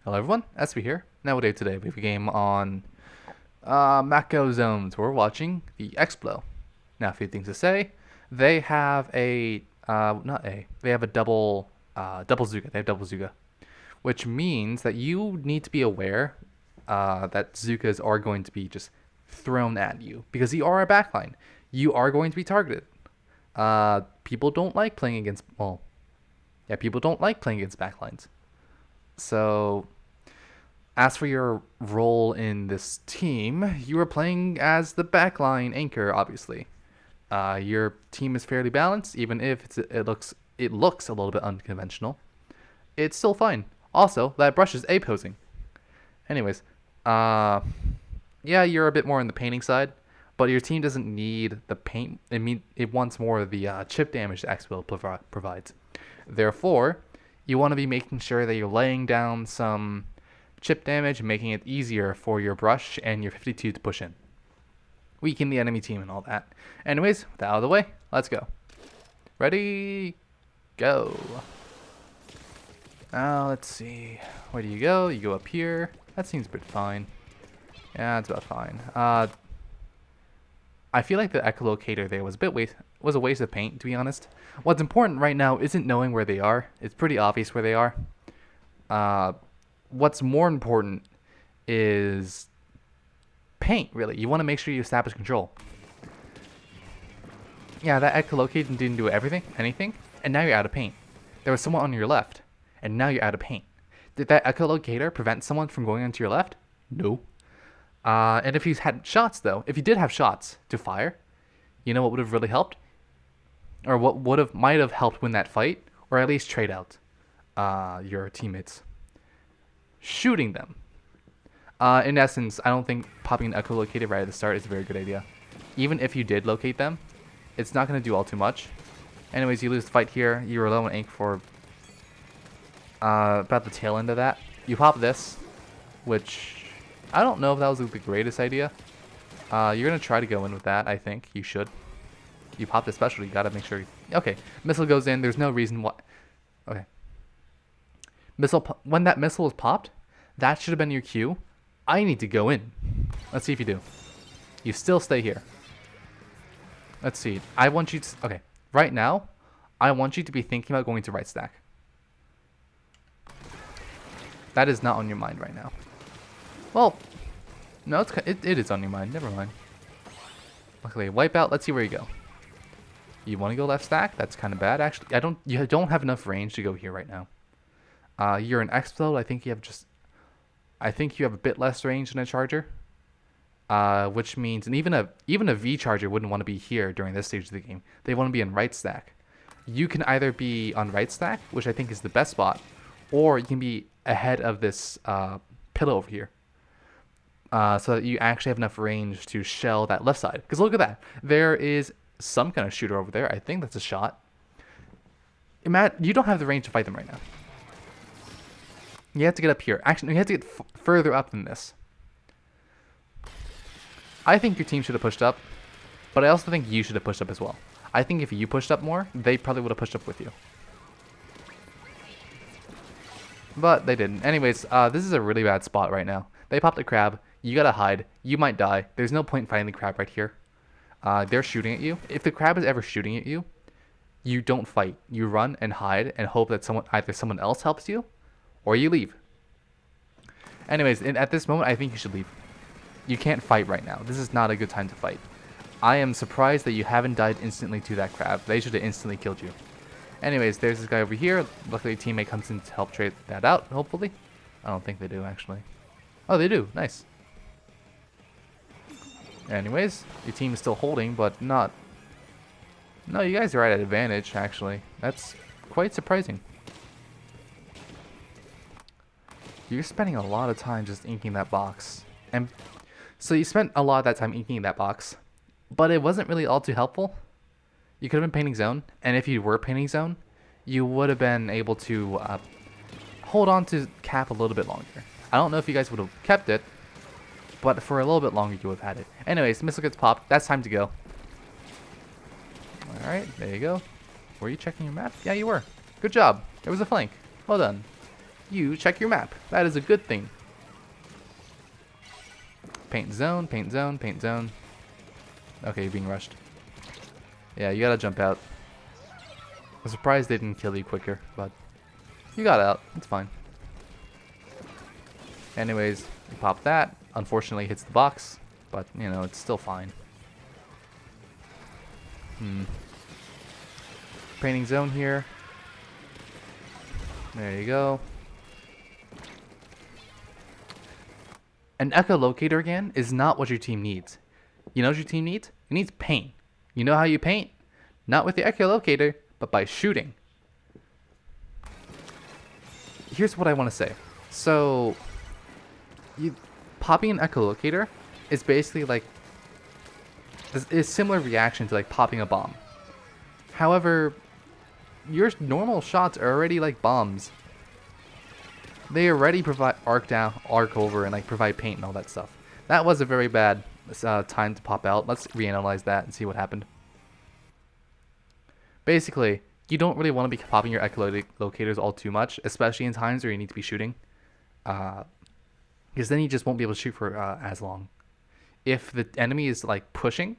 Hello everyone, Espurr here. Now what day today? We have a game on Mako Zones. We're watching the Explo. Now a few things to say. They have a they have a double Zuga. They have double Zuga, which means that you need to be aware that Zugas are going to be just thrown at you because you are a backline. You are going to be targeted. People don't like playing against people don't like playing against backlines. So, as for your role in this team, you are playing as the backline anchor, obviously. Your team is fairly balanced, even if it looks a little bit unconventional. It's still fine. Also, that brush is A posing. Anyways, uh, yeah, you're a bit more on the painting side, but your team doesn't need the paint. It wants more of the chip damage that X will provides. Therefore, you want to be making sure that you're laying down some chip damage, making it easier for your brush and your 52 to push in. Weaken the enemy team and all that. Anyways, with that out of the way, let's go. Ready, go. Now, let's see. Where do you go? You go up here. That seems a bit fine. Yeah, it's about fine. I feel like the echolocator there was a waste of paint, to be honest. What's important right now isn't knowing where they are. It's pretty obvious where they are. What's more important is paint, really. You want to make sure you establish control. Yeah, that echolocator didn't do anything, and now you're out of paint. There was someone on your left, and now you're out of paint. Did that echolocator prevent someone from going onto your left? No. And if he's had shots, though, if he did have shots to fire, you know what would have really helped? Or what might have helped win that fight, or at least trade out your teammates? Shooting them. In essence, I don't think popping an echolocator right at the start is a very good idea. Even if you did locate them, it's not going to do all too much. Anyways, you lose the fight here. You were low on ink for about the tail end of that. You pop this, which I don't know if that was the greatest idea. You're going to try to go in with that, I think. You should. You pop the special, you got to make sure. Okay, missile goes in. There's no reason why. Okay. When that missile was popped, that should have been your cue. I need to go in. Let's see if you do. You still stay here. Let's see. I want you to... Okay. Right now, I want you to be thinking about going to right stack. That is not on your mind right now. Well, no, it is on your mind. Never mind. Luckily, wipe out. Let's see where you go. You want to go left stack? That's kind of bad, actually. You don't have enough range to go here right now. You're an explode. I think you have a bit less range than a charger. Which means, and even a V charger wouldn't want to be here during this stage of the game. They want to be in right stack. You can either be on right stack, which I think is the best spot, or you can be ahead of this pillow over here. So that you actually have enough range to shell that left side. Because look at that. There is some kind of shooter over there. I think that's a shot. You don't have the range to fight them right now. You have to get up here. Actually, you have to get further up than this. I think your team should have pushed up, but I also think you should have pushed up as well. I think if you pushed up more, they probably would have pushed up with you. But they didn't. Anyways, this is a really bad spot right now. They popped a crab. You gotta hide. You might die. There's no point in fighting the crab right here. They're shooting at you. If the crab is ever shooting at you, you don't fight. You run and hide and hope that either someone else helps you, or you leave. Anyways, at this moment, I think you should leave. You can't fight right now. This is not a good time to fight. I am surprised that you haven't died instantly to that crab. They should have instantly killed you. Anyways, there's this guy over here. Luckily, a teammate comes in to help trade that out, hopefully. I don't think they do, actually. Oh, they do. Nice. Anyways, your team is still holding, but not... No, you guys are at an advantage, actually. That's quite surprising. You're spending a lot of time just inking that box. And so you spent a lot of that time inking that box, but it wasn't really all too helpful. You could have been painting zone, and if you were painting zone, you would have been able to hold on to cap a little bit longer. I don't know if you guys would have kept it, but for a little bit longer you would have had it. Anyways, missile gets popped. That's time to go. Alright, there you go. Were you checking your map? Yeah, you were. Good job. It was a flank. Well done. you check your map. That is a good thing. Paint zone, paint zone, paint zone. Okay, you're being rushed. Yeah, you gotta jump out. I'm surprised they didn't kill you quicker, but you got out. It's fine. Anyways, you pop that. Unfortunately, hits the box, but you know, it's still fine. Painting zone here. There you go. An echolocator again is not what your team needs. You know what your team needs? It needs paint. You know how you paint? Not with the echolocator, but by shooting. Here's what I want to say. So, popping an echolocator is basically like a similar reaction to like popping a bomb. However, your normal shots are already like bombs. They already provide arc down, arc over, and like provide paint and all that stuff. That was a very bad time to pop out. Let's reanalyze that and see what happened. Basically, you don't really want to be popping your echolocators all too much, especially in times where you need to be shooting, because then you just won't be able to shoot for as long. If the enemy is like pushing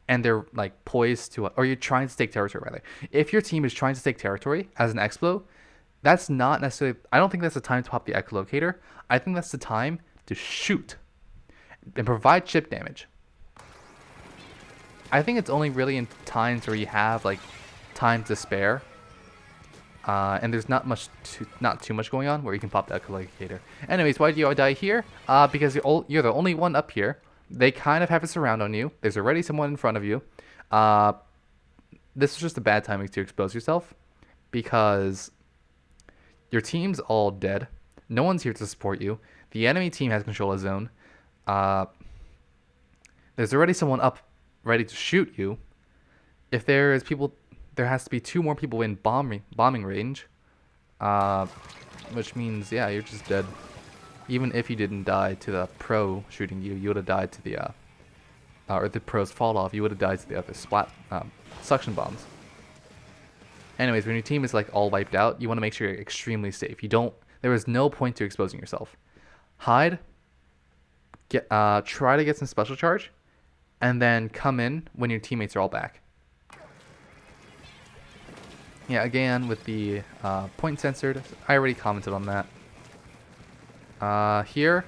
and they're like poised to, or you're trying to take territory rather. If your team is trying to take territory as an explo, that's not necessarily, I don't think that's the time to pop the echolocator. I think that's the time to shoot and provide chip damage. I think it's only really in times where you have like time to spare, and there's not too much going on where you can pop the echolocator. Anyways, why do you die here? Because you're the only one up here. They kind of have a surround on you. There's already someone in front of you. This is just a bad timing to expose yourself because your team's all dead. No one's here to support you. The enemy team has control of zone. There's already someone up ready to shoot you. If there is people, there has to be 2 more people in bombing range. Which means, yeah, you're just dead. Even if you didn't die to the pro shooting you, you would have died to the, or the pro's fall off, you would have died to the other suction bombs. Anyways, when your team is like all wiped out, you want to make sure you're extremely safe. There is no point to exposing yourself. Hide, try to get some special charge, and then come in when your teammates are all back. Yeah, again, with the point censored, I already commented on that. Here,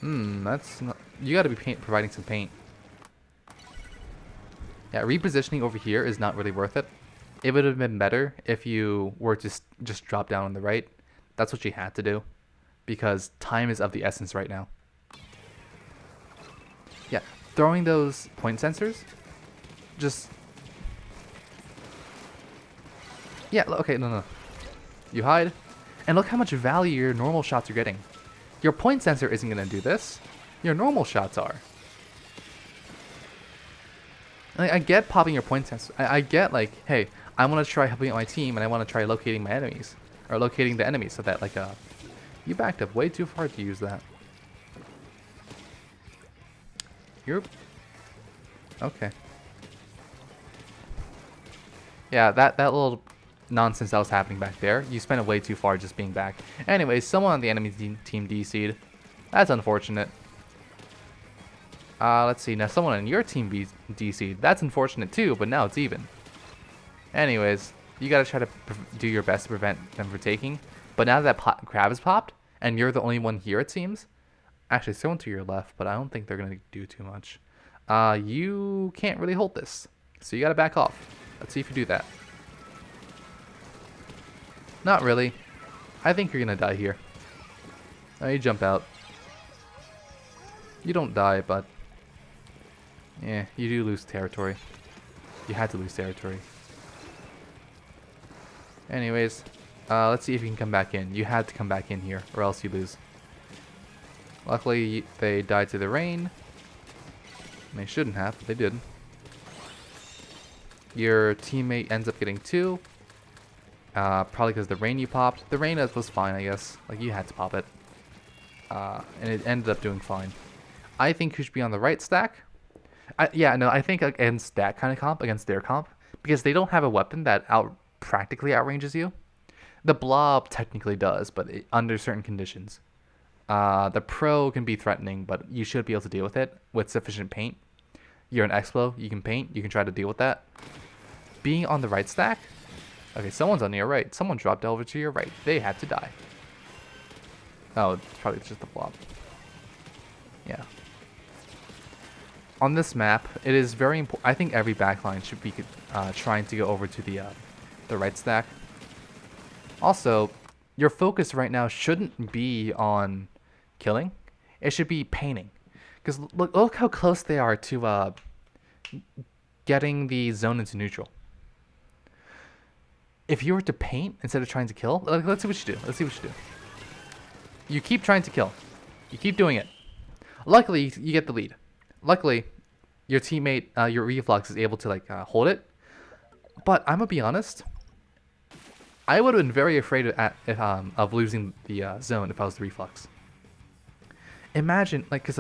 that's not, you gotta be providing some paint. Yeah, repositioning over here is not really worth it. It would have been better if you were to just drop down on the right. That's what you had to do, because time is of the essence right now. Yeah, throwing those point sensors, just... Yeah, okay, no. You hide, and look how much value your normal shots are getting. Your point sensor isn't going to do this. Your normal shots are. I get popping your point sensor. I get like, hey, I want to try helping out my team, and I want to try locating my enemies. Or locating the enemies, so that like, you backed up way too far to use that. You're... Okay. Yeah, that little nonsense that was happening back there, you spent it way too far just being back. Anyways, someone on the enemy team DC'd. That's unfortunate. Let's see, now someone on your team DC'd. That's unfortunate too, but now it's even. Anyways, you gotta try to do your best to prevent them from taking. But now that crab is popped, and you're the only one here it seems. Actually, someone to your left, but I don't think they're gonna do too much. You can't really hold this. So you gotta back off. Let's see if you do that. Not really. I think you're gonna die here. Now you jump out. You don't die, but... yeah, you do lose territory. You had to lose territory. Anyways, let's see if you can come back in. You had to come back in here, or else you lose. Luckily, they died to the rain. They shouldn't have, but they did. Your teammate ends up getting 2. Probably because the rain you popped. The rain was fine, I guess. Like, you had to pop it. And it ended up doing fine. I think you should be on the right stack. I think against that kind of comp, against their comp, because they don't have a weapon that practically outranges you. The blob technically does, but under certain conditions. The pro can be threatening, but you should be able to deal with it with sufficient paint. You're an Explo, you can paint, you can try to deal with that. Being on the right stack? Okay, someone's on your right. Someone dropped over to your right. They had to die. Oh, it's probably just the blob. Yeah. On this map, it is very important. I think every backline should be trying to go over to the right stack. Also, your focus right now shouldn't be on killing. It should be painting. Because look how close they are to getting the zone into neutral. If you were to paint instead of trying to kill, let's see what you do. Let's see what you do. You keep trying to kill. You keep doing it. Luckily, you get the lead. Luckily, your teammate, your reflux, is able to hold it. But I'm gonna be honest. I would have been very afraid of losing the zone if I was the reflux. Imagine, because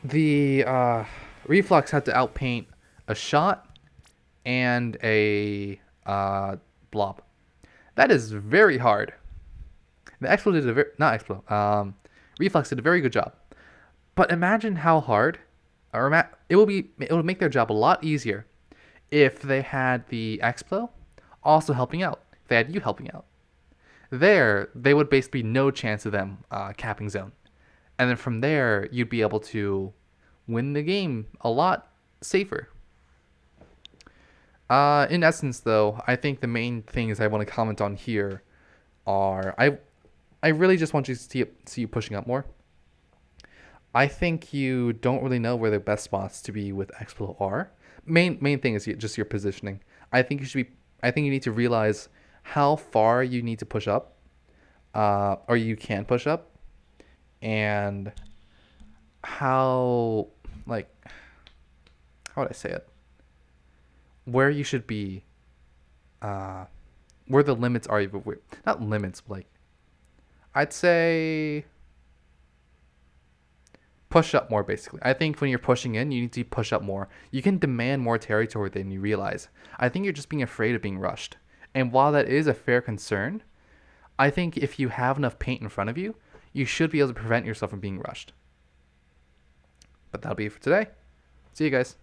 the reflux had to outpaint a shot and a blob. That is very hard. The Explo did reflux did a very good job. But imagine how hard, it would make their job a lot easier if they had the Explo also helping out. If they had you helping out. They would basically be no chance of them capping zone. And then from there, you'd be able to win the game a lot safer. In essence, though, I think the main things I want to comment on here are I really just want you to see you pushing up more. I think you don't really know where the best spots to be with Explo are. Main thing is just your positioning. I think you need to realize how far you need to push up, or you can push up, and how would I say it? Where you should be, where the limits are. Not limits, but I'd say push up more, basically. I think when you're pushing in, you need to push up more. You can demand more territory than you realize. I think you're just being afraid of being rushed. And while that is a fair concern, I think if you have enough paint in front of you, you should be able to prevent yourself from being rushed. But that'll be it for today. See you guys.